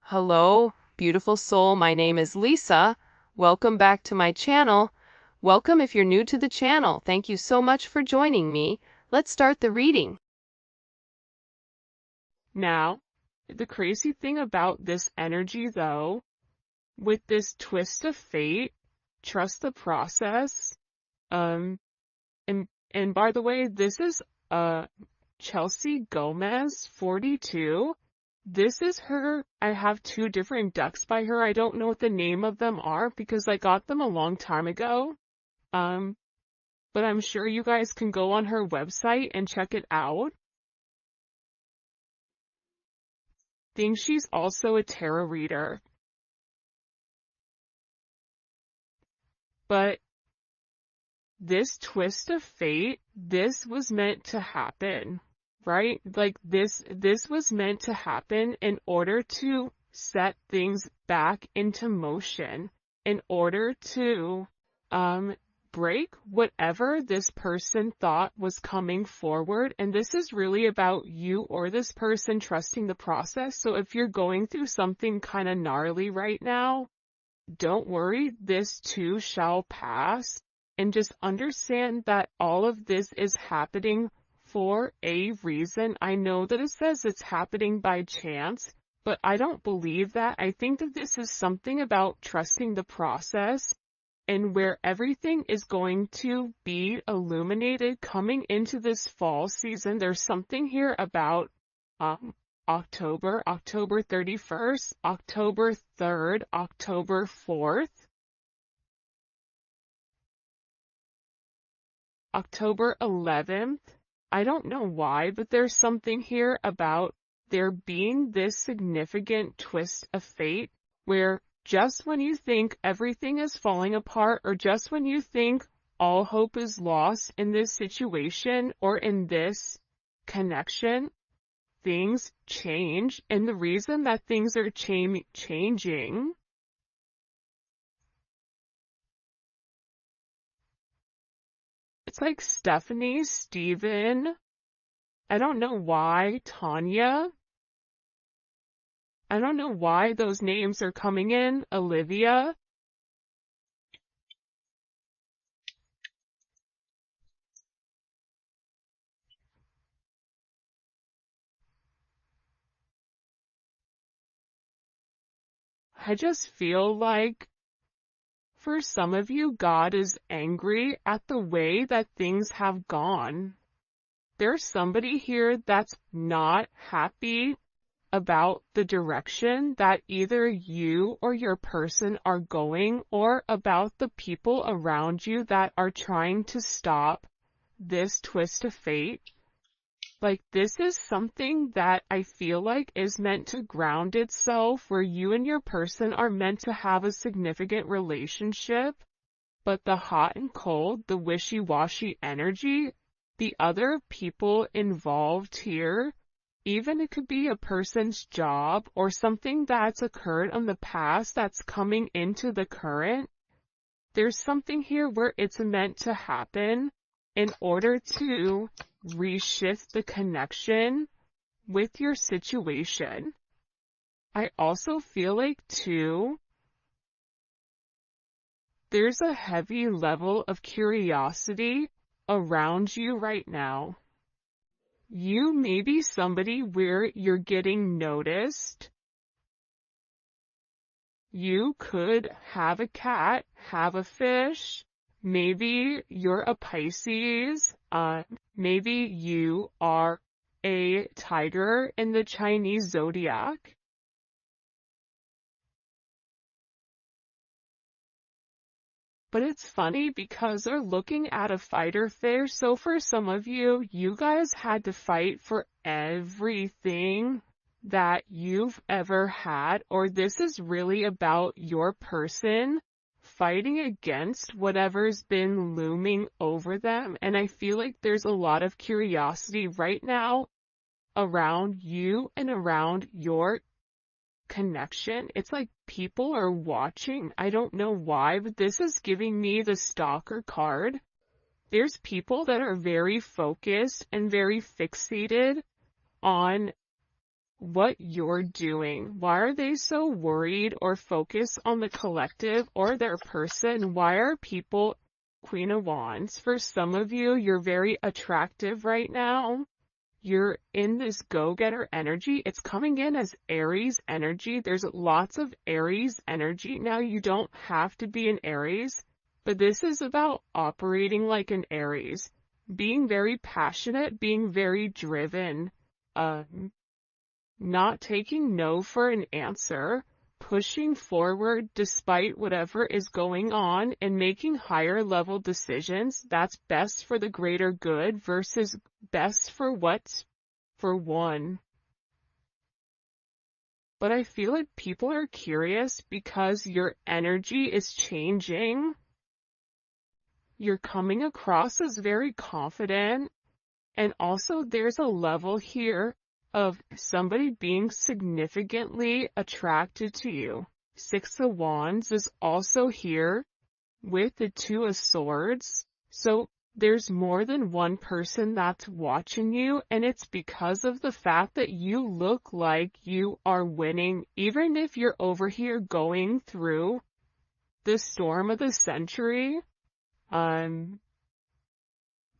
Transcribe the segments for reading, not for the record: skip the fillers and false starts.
Hello, beautiful soul. My name is Lisa. Welcome back to my channel. Welcome if you're new to the channel. Thank you so much for joining me. Let's start the reading. Now, the crazy thing about this energy, though, with this twist of fate, trust the process. Um, and by the way, this is Chelsea Gomez, 42. This is her. I have two different decks by her. I don't know what the name of them are because I got them a long time ago. Um, but I'm sure you guys can go on her website and check it out. Think she's also a tarot reader. But this twist of fate, this was meant to happen, right? Like this was meant to happen in order to set things back into motion, in order to break whatever this person thought was coming forward. And this is really about you or this person trusting the process. So if you're going through something kind of gnarly right now, don't worry, this too shall pass. And just understand that all of this is happening for a reason. I know that it says it's happening by chance, but I don't believe that. I think that this is something about trusting the process and where everything is going to be illuminated coming into this fall season. There's something here about October 31st, October 3rd, October 4th, October 11th. I don't know why, but there's something here about there being this significant twist of fate where just when you think everything is falling apart, or just when you think all hope is lost in this situation or in this connection, things change. And the reason that things are changing, it's like Stephanie, Steven, I don't know why, Tanya, I don't know why those names are coming in, Olivia. I just feel like for some of you, God is angry at the way that things have gone. There's somebody here that's not happy about the direction that either you or your person are going, or about the people around you that are trying to stop this twist of fate. Like, this is something that I feel like is meant to ground itself, where you and your person are meant to have a significant relationship, but the hot and cold, the wishy-washy energy, the other people involved here, even it could be a person's job or something that's occurred in the past that's coming into the current. There's something here where it's meant to happen in order to reshift the connection with your situation. I also feel like, too, there's a heavy level of curiosity around you right now. You may be somebody where you're getting noticed. You could have a cat, have a fish. Maybe you're a Pisces. Maybe you are a tiger in the Chinese zodiac. But it's funny because they're looking at a fighter fish. So for some of you, you guys had to fight for everything that you've ever had, or this is really about your person fighting against whatever's been looming over them. And I feel like there's a lot of curiosity right now around you and around your connection. It's like people are watching. I don't know why, but this is giving me the stalker card. There's people that are very focused and very fixated on what you're doing. Why are they so worried or focused on the collective or their person? Why are people Queen of Wands? For some of you, you're very attractive right now. You're in this go-getter energy. It's coming in as Aries energy. There's lots of Aries energy. Now, you don't have to be an Aries, but this is about operating like an Aries, being very passionate, being very driven, not taking no for an answer, pushing forward despite whatever is going on, and making higher level decisions that's best for the greater good versus best for what's for one. But I feel like people are curious because your energy is changing. You're coming across as very confident, and also there's a level here of somebody being significantly attracted to you. Six of Wands is also here with the Two of Swords. So there's more than one person that's watching you, and it's because of the fact that you look like you are winning, even if you're over here going through the storm of the century.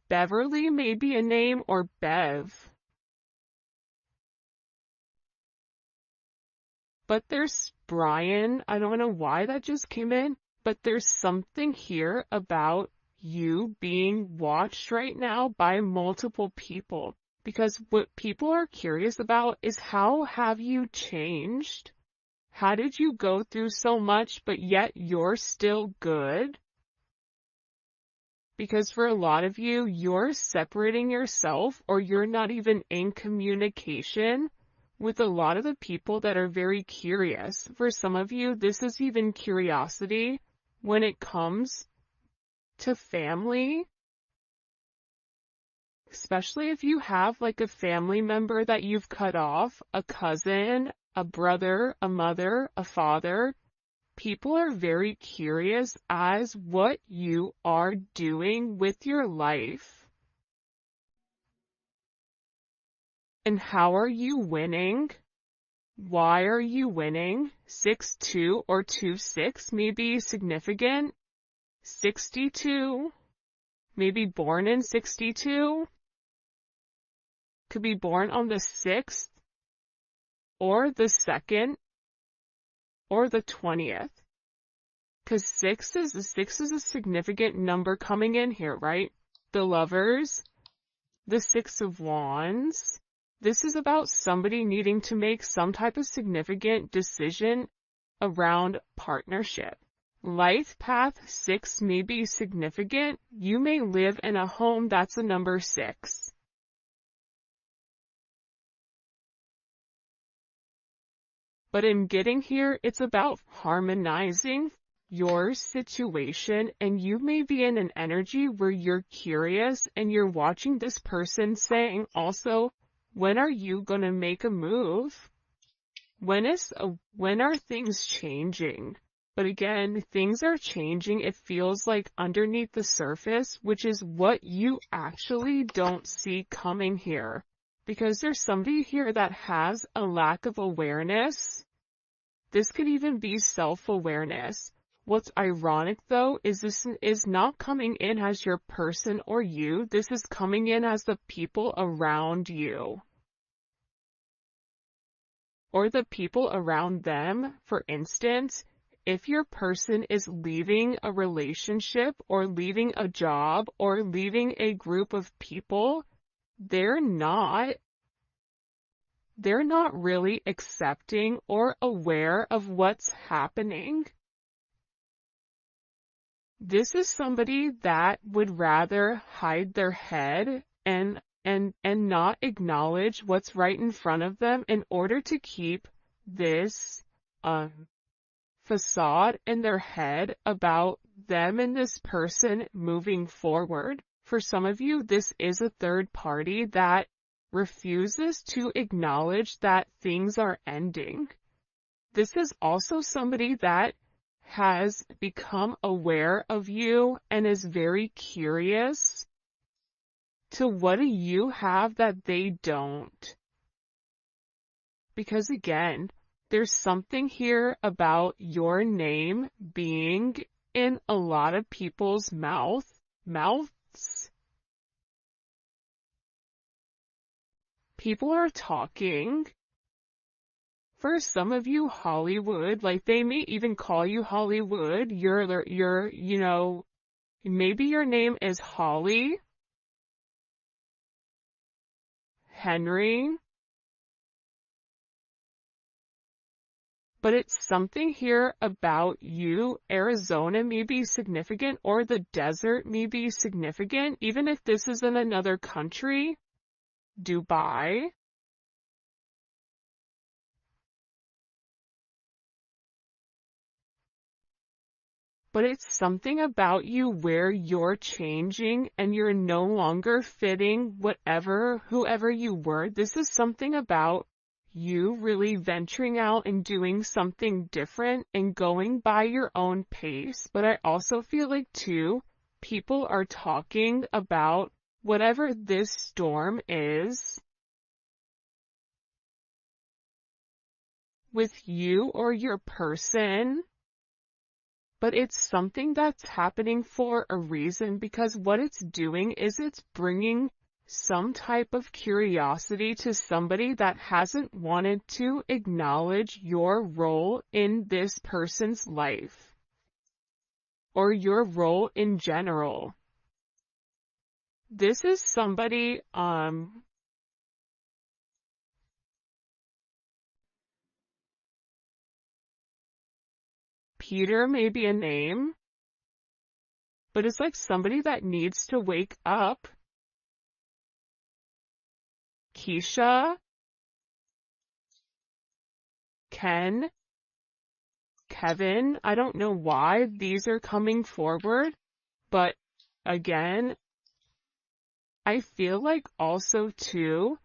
Beverly may be a name, or Bev. But there's Brian. I don't know why that just came in, but there's something here about you being watched right now by multiple people. Because what people are curious about is, how have you changed? How did you go through so much, but yet you're still good? Because for a lot of you, you're separating yourself, or you're not even in communication with a lot of the people that are very curious. For some of you, this is even curiosity when it comes to family. Especially if you have like a family member that you've cut off, a cousin, a brother, a mother, a father. People are very curious as what you are doing with your life. And how are you winning? Why are you winning? 6-2 or 2-6 may be significant. 62, maybe born in 62. Could be born on the 6th, or the 2nd, or the 20th. Because 6 is a significant number coming in here, right? The Lovers, the Six of Wands. This is about somebody needing to make some type of significant decision around partnership. Life path 6 may be significant. You may live in a home that's a number 6. But in getting here, it's about harmonizing your situation, and you may be in an energy where you're curious and you're watching this person saying also, when are you going to make a move? When are things changing? But again, things are changing. It feels like underneath the surface, which is what you actually don't see coming here. Because there's somebody here that has a lack of awareness. This could even be self-awareness. What's ironic though is this is not coming in as your person or you. This is coming in as the people around you. Or the people around them. For instance, if your person is leaving a relationship or leaving a job or leaving a group of people, they're not really accepting or aware of what's happening. This is somebody that would rather hide their head and not acknowledge what's right in front of them in order to keep this facade in their head about them and this person moving forward. For some of you, this is a third party that refuses to acknowledge that things are ending. This is also somebody that has become aware of you and is very curious to what do you have that they don't. because again, there's something here about your name being in a lot of people's mouths. People are talking. For some of you, Hollywood, like they may even call you Hollywood. Maybe your name is Holly, Henry, but it's something here about you. Arizona may be significant, or the desert may be significant, even if this is in another country. Dubai. But it's something about you where you're changing and you're no longer fitting whoever you were. This is something about you really venturing out and doing something different and going by your own pace. But I also feel like too, people are talking about whatever this storm is with you or your person. But it's something that's happening for a reason, because what it's doing is it's bringing some type of curiosity to somebody that hasn't wanted to acknowledge your role in this person's life or your role in general. This is somebody, Peter may be a name, but it's like somebody that needs to wake up. Keisha, Ken, Kevin, I don't know why these are coming forward, but again, I feel like also too,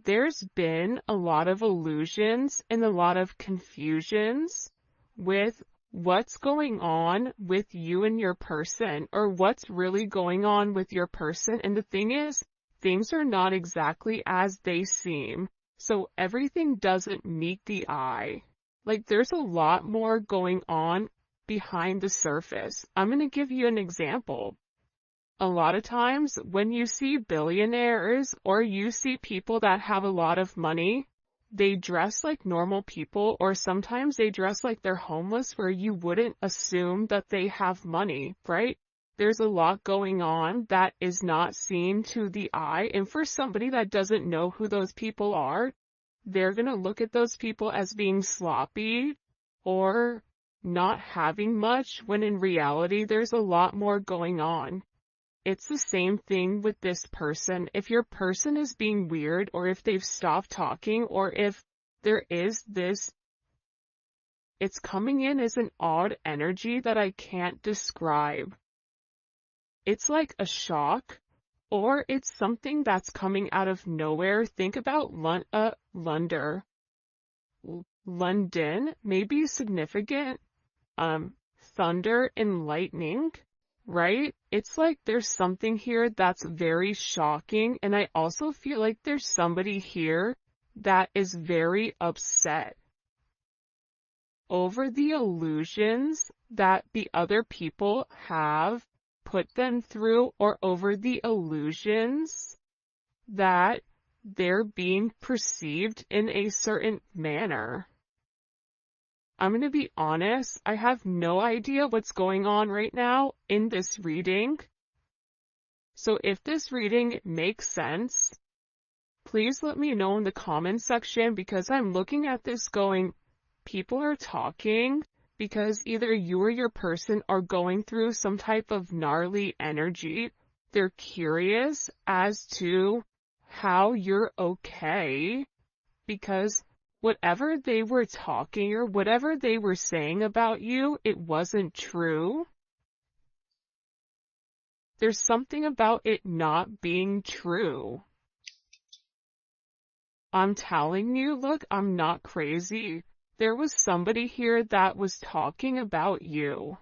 there's been a lot of illusions and a lot of confusions with what's going on with you and your person, or what's really going on with your person. And the thing is, things are not exactly as they seem. So everything doesn't meet the eye. Like there's a lot more going on behind the surface. I'm going to give you an example. A lot of times when you see billionaires or you see people that have a lot of money, they dress like normal people, or sometimes they dress like they're homeless, where you wouldn't assume that they have money, right? There's a lot going on that is not seen to the eye, and for somebody that doesn't know who those people are, they're going to look at those people as being sloppy or not having much, when in reality there's a lot more going on. It's the same thing with this person. If your person is being weird, or if they've stopped talking, or if there is this, it's coming in as an odd energy that I can't describe. It's like a shock, or it's something that's coming out of nowhere. Think about London may be significant, thunder and lightning. Right? It's like there's something here that's very shocking, and I also feel like there's somebody here that is very upset over the illusions that the other people have put them through, or over the illusions that they're being perceived in a certain manner. I'm going to be honest, I have no idea what's going on right now in this reading. So if this reading makes sense, please let me know in the comments section, because I'm looking at this going, people are talking because either you or your person are going through some type of gnarly energy. They're curious as to how you're okay, because whatever they were talking or whatever they were saying about you, it wasn't true. There's something about it not being true. I'm telling you, look, I'm not crazy. There was somebody here that was talking about you.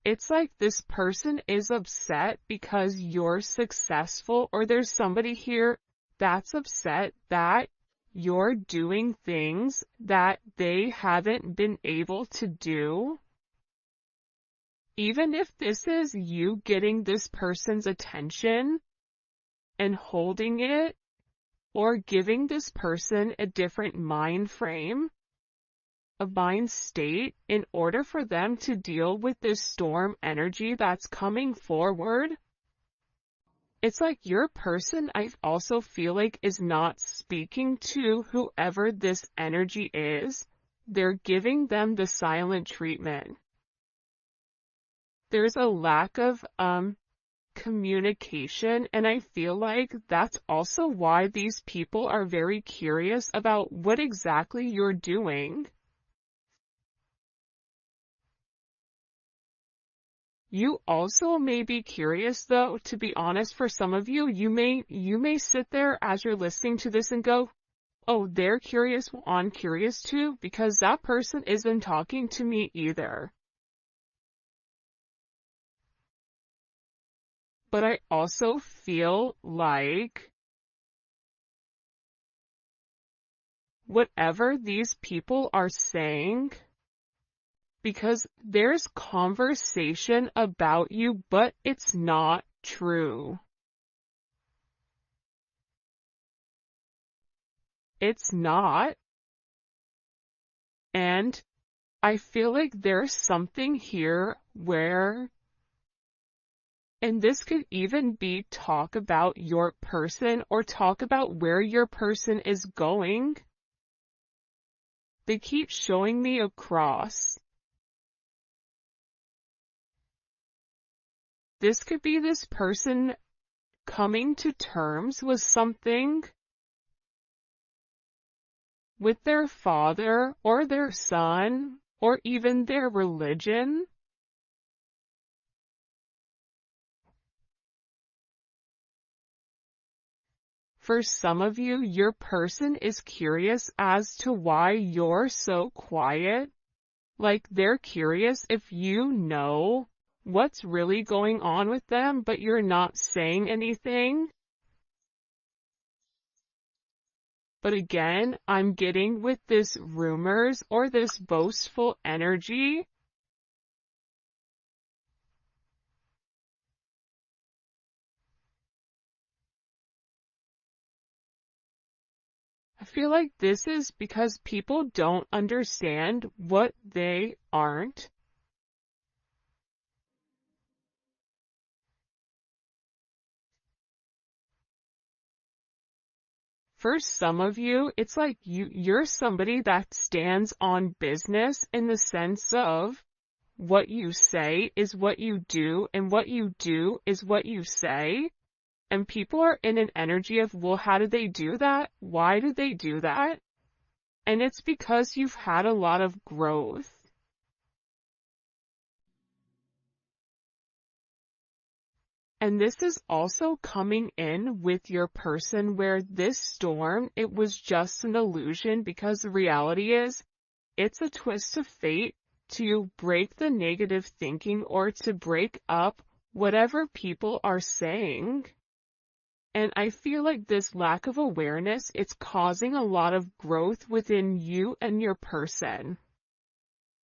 It's like this person is upset because you're successful, or there's somebody here that's upset that you're doing things that they haven't been able to do. Even if this is you getting this person's attention and holding it, or giving this person a different mind frame, a mind state, in order for them to deal with this storm energy that's coming forward. It's like your person, I also feel like, is not speaking to whoever this energy is. They're giving them the silent treatment. There's a lack of communication, and I feel like that's also why these people are very curious about what exactly you're doing. You also may be curious, though, to be honest. For some of you, you may sit there as you're listening to this and go, oh, they're curious, well, I'm curious too, because that person isn't talking to me either. But I also feel like whatever these people are saying, because there's conversation about you, but it's not true. It's not. And I feel like there's something here where, and this could even be talk about your person or talk about where your person is going. They keep showing me a cross. This could be this person coming to terms with something with their father or their son or even their religion. For some of you, your person is curious as to why you're so quiet. Like, they're curious if you know what's really going on with them, but you're not saying anything. But again, I'm getting with this rumors or this boastful energy. I feel like this is because people don't understand what they aren't. For some of you, it's like you're somebody that stands on business in the sense of what you say is what you do, and what you do is what you say. And people are in an energy of, well, how did they do that? Why did they do that? And it's because you've had a lot of growth. And this is also coming in with your person where this storm, it was just an illusion, because the reality is it's a twist of fate to break the negative thinking or to break up whatever people are saying. And I feel like this lack of awareness, it's causing a lot of growth within you and your person.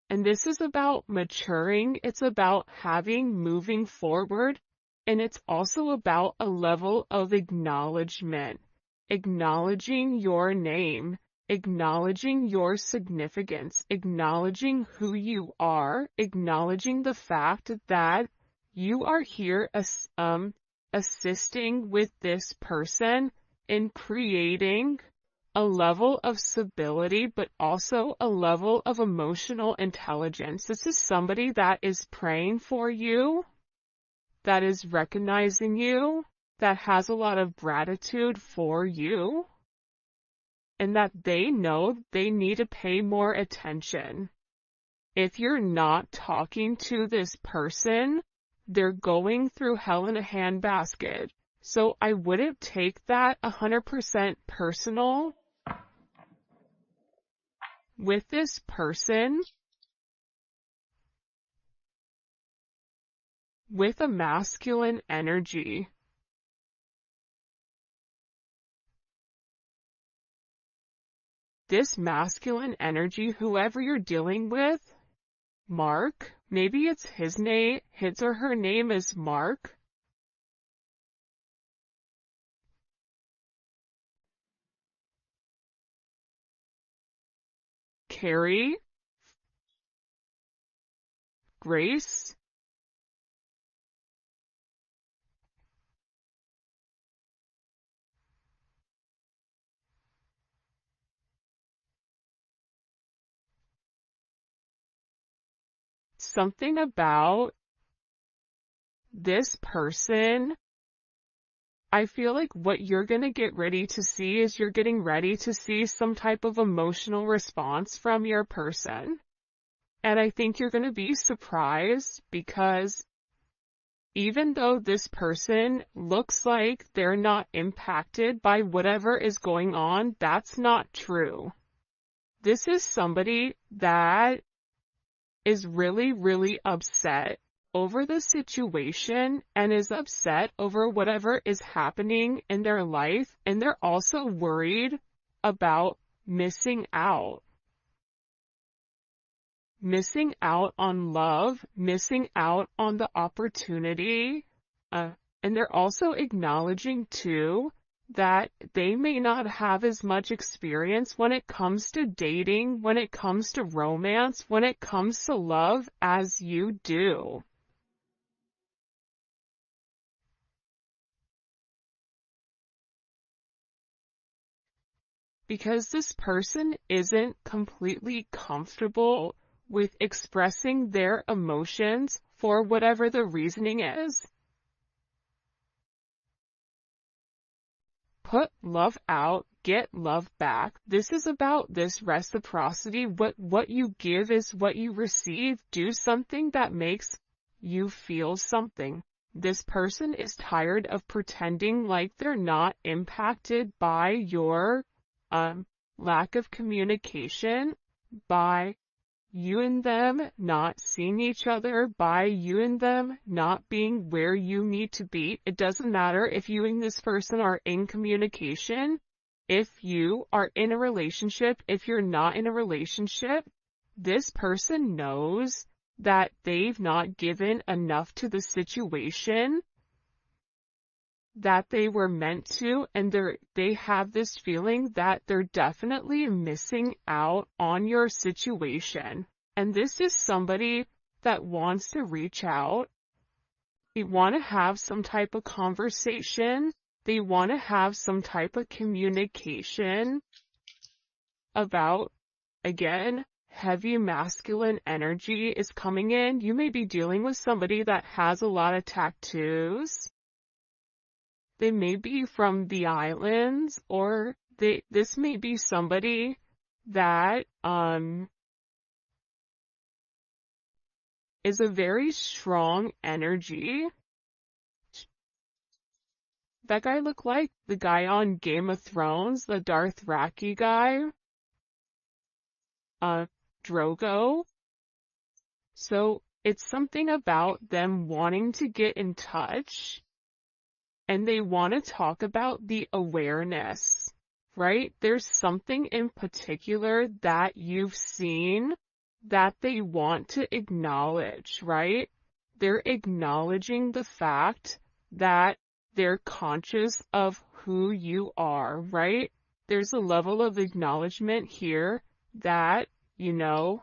And this is about maturing. It's about moving forward. And it's also about a level of acknowledgement, acknowledging your name, acknowledging your significance, acknowledging who you are, acknowledging the fact that you are here as assisting with this person in creating a level of stability, but also a level of emotional intelligence. This is somebody that is praying for you, that is recognizing you, that has a lot of gratitude for you, and that they know they need to pay more attention. If you're not talking to this person, they're going through hell in a handbasket. So I wouldn't take that 100% personal with this person with a masculine energy. this masculine energy, whoever you're dealing with, Mark, maybe it's his or her name is Mark. Carrie, Grace, something about this person. I feel like what you're going to get ready to see is you're getting ready to see some type of emotional response from your person. And I think you're going to be surprised because even though this person looks like they're not impacted by whatever is going on, that's not true. This is somebody that is really, really upset over the situation and is upset over whatever is happening in their life, and they're also worried about missing out. Missing out on love, missing out on the opportunity, and they're also acknowledging too that they may not have as much experience when it comes to dating, when it comes to romance, when it comes to love as you do. Because this person isn't completely comfortable with expressing their emotions for whatever the reasoning is. Put love out, get love back. This is about this reciprocity. What you give is what you receive. Do something that makes you feel something. This person is tired of pretending like they're not impacted by your lack of communication, by you and them not seeing each other, by you and them not being where you need to be. It doesn't matter if you and this person are in communication, if you are in a relationship, if you're not in a relationship, this person knows that they've not given enough to the situation that they were meant to, and they have this feeling that they're definitely missing out on your situation. And this is somebody that wants to reach out. They want to have some type of conversation. They want to have some type of communication about, again, heavy masculine energy is coming in. You may be dealing with somebody that has a lot of tattoos. They may be from the islands, or this may be somebody that is a very strong energy. That guy looked like the guy on Game of Thrones, the Dothraki guy. Drogo. So it's something about them wanting to get in touch. And they want to talk about the awareness, right? There's something in particular that you've seen that they want to acknowledge, right? They're acknowledging the fact that they're conscious of who you are, right? There's a level of acknowledgement here that, you've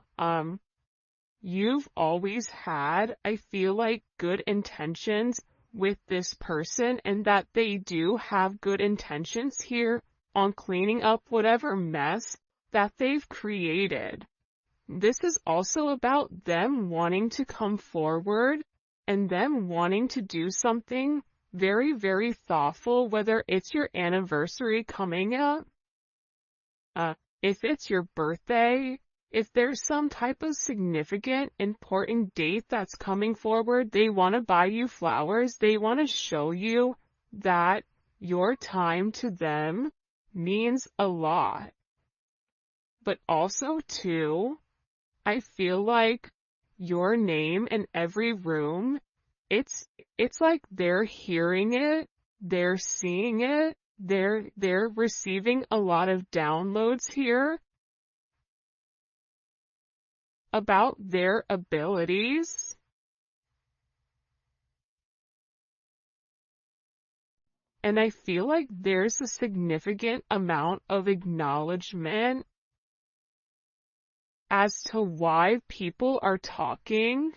always had, I feel like, good intentions with this person, and that they do have good intentions here on cleaning up whatever mess that they've created. This is also about them wanting to come forward and them wanting to do something very, very thoughtful, whether it's your anniversary coming up, if it's your birthday, if there's some type of significant, important date that's coming forward, they want to buy you flowers. They want to show you that your time to them means a lot. But also, too, I feel like your name in every room, it's like they're hearing it, they're seeing it, they're receiving a lot of downloads here. about their abilities. And I feel like there's a significant amount of acknowledgement as to why people are talking.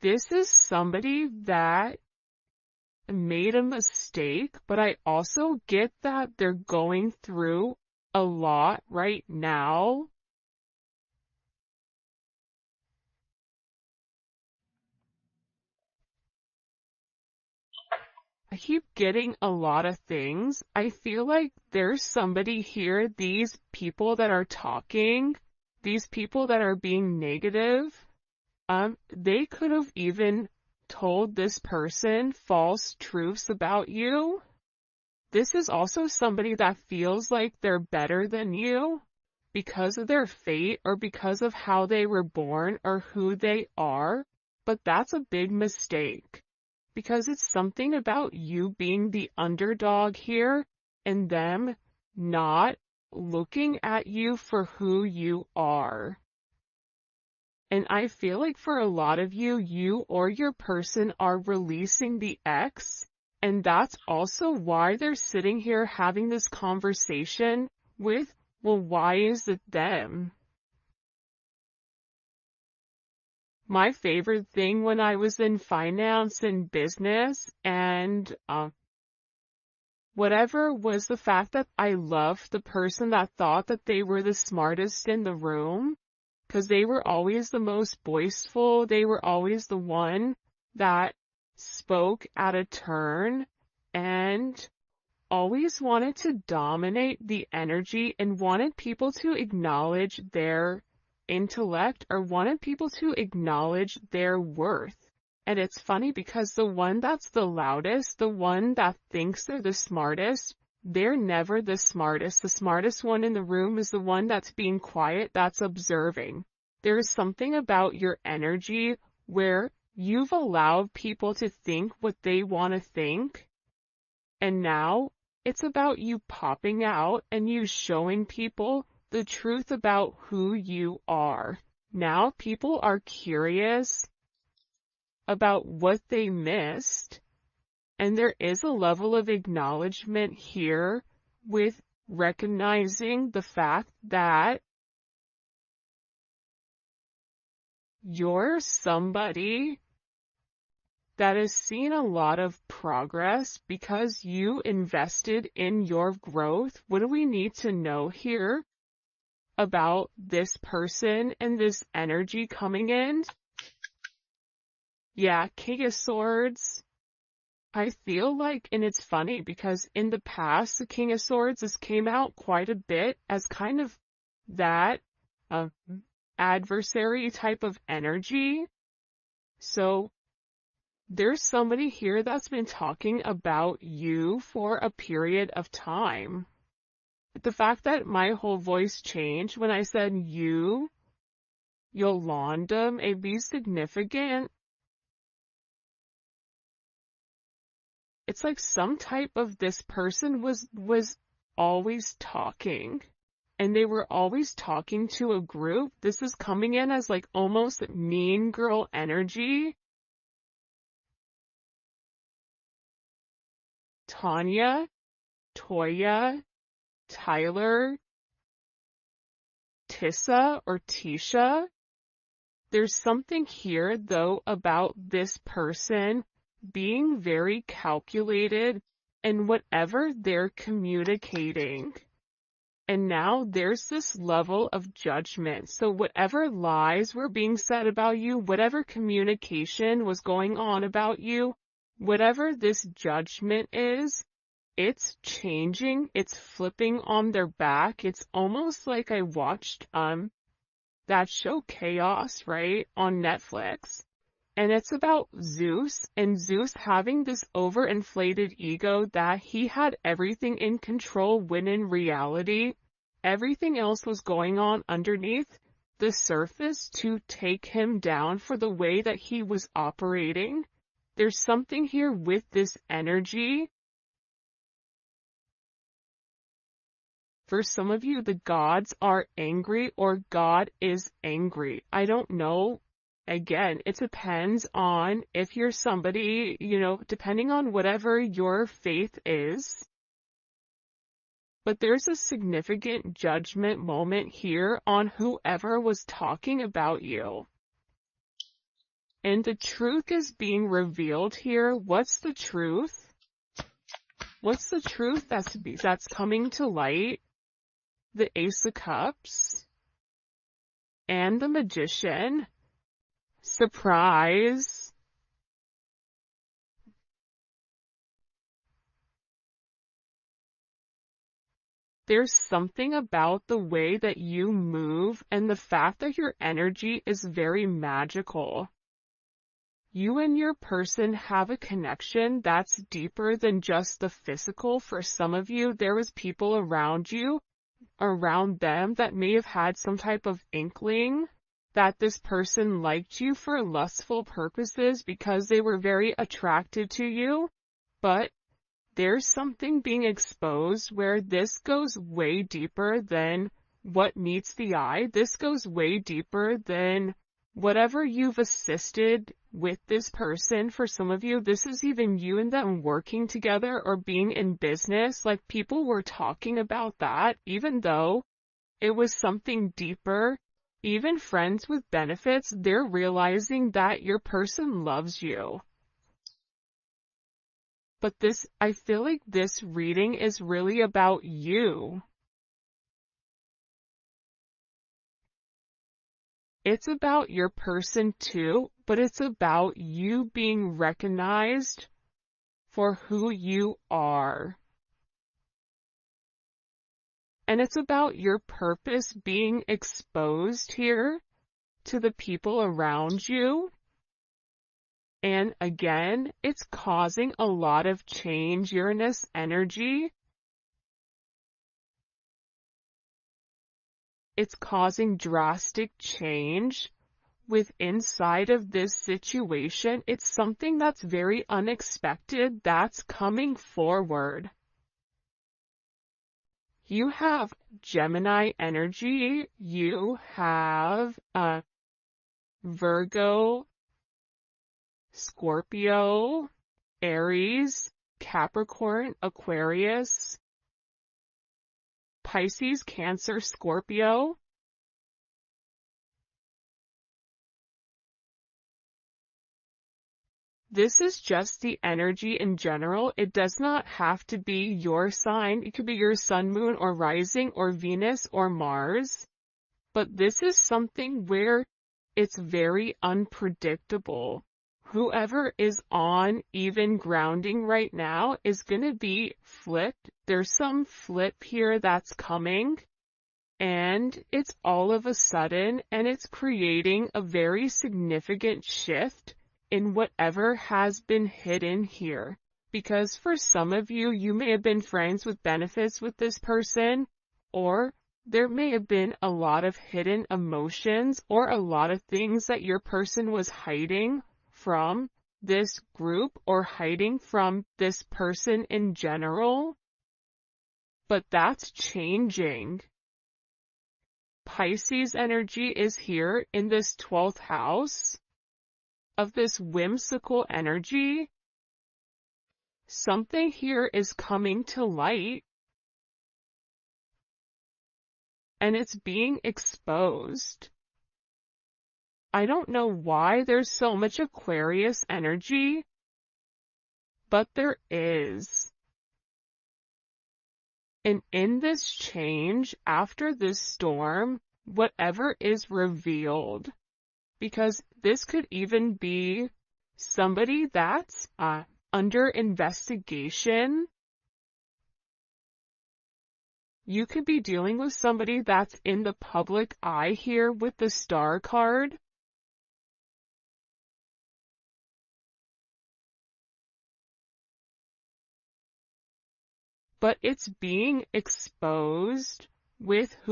This is somebody that made a mistake, but I also get that they're going through a lot right now. I keep getting a lot of things. I feel like there's somebody here, these people that are talking, these people that are being negative, they could have even told this person false truths about you. This is also somebody that feels like they're better than you because of their fate or because of how they were born or who they are, but that's a big mistake because it's something about you being the underdog here and them not looking at you for who you are. And I feel like for a lot of you, you or your person are releasing the ex, and that's also why they're sitting here having this conversation with, well, why is it them? My favorite thing when I was in finance and business and whatever was the fact that I loved the person that thought that they were the smartest in the room. Because they were always the most boastful, they were always the one that spoke at a turn and always wanted to dominate the energy and wanted people to acknowledge their intellect or wanted people to acknowledge their worth. And it's funny because the one that's the loudest, the one that thinks they're the smartest, they're never the smartest. The smartest one in the room is the one that's being quiet, that's observing. There is something about your energy where you've allowed people to think what they want to think. And now it's about you popping out and you showing people the truth about who you are. Now people are curious about what they missed. And there is a level of acknowledgement here with recognizing the fact that you're somebody that has seen a lot of progress because you invested in your growth. What do we need to know here about this person and this energy coming in? Yeah, King of Swords. I feel like, and it's funny because in the past, the King of Swords has came out quite a bit as kind of that adversary type of energy. So there's somebody here that's been talking about you for a period of time. The fact that my whole voice changed when I said you, Yolanda, may be significant. It's like some type of this person was always talking. And they were always talking to a group. This is coming in as like almost mean girl energy. Tanya, Toya, Tyler, Tissa or Tisha. There's something here though about this person being very calculated in whatever they're communicating. And now there's this level of judgment. So whatever lies were being said about you, whatever communication was going on about you, whatever this judgment is, it's changing, it's flipping on their back. It's almost like I watched that show Chaos, right, on Netflix. And it's about Zeus, and Zeus having this overinflated ego that he had everything in control when in reality, everything else was going on underneath the surface to take him down for the way that he was operating. There's something here with this energy For some of you, the gods are angry or God is angry. I don't know. Again, it depends on if you're somebody, depending on whatever your faith is. But there's a significant judgment moment here on whoever was talking about you. And the truth is being revealed here. What's the truth? What's the truth that's coming to light? The Ace of Cups and the Magician. Surprise. There's something about the way that you move and the fact that your energy is very magical. You and your person have a connection that's deeper than just the physical. For some of you, there was people around you, around them, that may have had some type of inkling that this person liked you for lustful purposes because they were very attracted to you. But there's something being exposed where this goes way deeper than what meets the eye. This goes way deeper than whatever you've assisted with this person. For some of you, this is even you and them working together or being in business. Like, people were talking about that, even though it was something deeper. Even friends with benefits, they're realizing that your person loves you. But I feel like this reading is really about you. It's about your person too, but it's about you being recognized for who you are. And it's about your purpose being exposed here to the people around you. And again, it's causing a lot of change, Uranus energy. It's causing drastic change with inside of this situation. It's something that's very unexpected that's coming forward. You have Gemini energy. You have Virgo, Scorpio, Aries, Capricorn, Aquarius, Pisces, Cancer, Scorpio. This is just the energy in general. It does not have to be your sign. It could be your sun, moon, or rising, or Venus, or Mars. But this is something where it's very unpredictable. Whoever is on even grounding right now is going to be flipped. There's some flip here that's coming, and it's all of a sudden, and it's creating a very significant shift in whatever has been hidden here. Because for some of you, you may have been friends with benefits with this person, or there may have been a lot of hidden emotions or a lot of things that your person was hiding from this group or hiding from this person in general. But that's changing. Pisces energy is here in this 12th house of this whimsical energy. Something here is coming to light, and it's being exposed. I don't know why there's so much Aquarius energy, but there is. And in this change, after this storm, whatever is revealed, because this could even be somebody that's under investigation. You could be dealing with somebody that's in the public eye here with the Star card. But it's being exposed with who